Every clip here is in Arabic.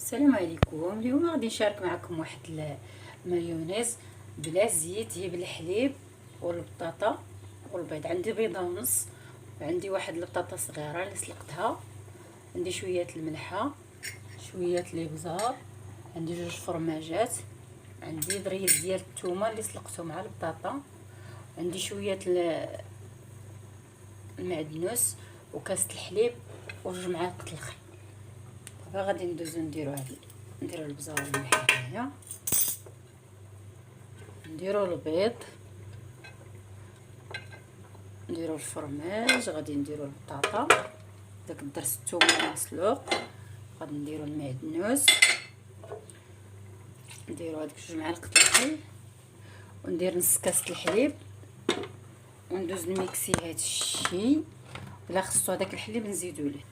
السلام عليكم. اليوم غادي نشارك معكم واحد المايونيز بلا زيت، هي بالحليب والبطاطا والبيض. عندي بيضه ونص، وعندي واحد البطاطا صغيره اللي سلقتها، عندي شويه الملحه، شويه الابزار، عندي جوج فرماجات، عندي ضريب ديال الثومه اللي سلقته مع البطاطا، عندي شويه المعدنوس وكاسه الحليب وجوج معالق الخل. دابا غادي ندوزو نديرو البزار والملح هنايا، نديرو البيض، نديرو الفرماج، غادي نديرو البطاطا، داك الدرس الثومه مسلوق، غادي نديرو المعدنوس، نديرو هاديك جوج معالق الخل، وندير نص كاسه الحليب، وندوز نميكسي هادشي. الا خصو هداك الحليب نزيدو ليه.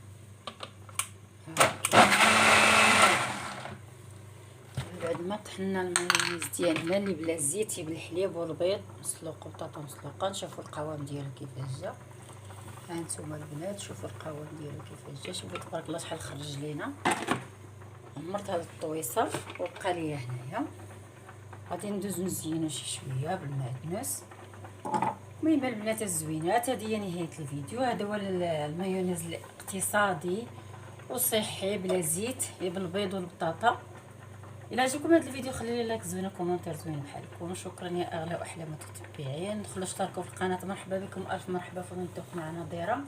بعد ما طحنا المايونيز ديالنا اللي بلا زيت بالحليب والبيض مسلوق وبطاطا مسلوقه، نشوفوا القوام ديالو كيفاش جا. ها نتوما البنات شوفوا القوام ديالو كيفاش جا، شوفوا تبارك الله شحال خرج لينا. عمرت هاد الطويصه وبقى ليا هنايا. غادي ندوز نزينو شي شويه بالمعدنوس. المهم البنات الزوينات، هذه هي نهايه الفيديو. هذا هو المايونيز الاقتصادي وصحي بلا زيت بالبيض والبطاطا. الى عجبكم هذا الفيديو خلي لي لايك زوين وكومونتير زوين بحالكم. شكرا يا اغلى واحلى متتبعين. دخلوا اشتركوا في القناه. مرحبا بكم، الف مرحبا. فضل معنا ضيره.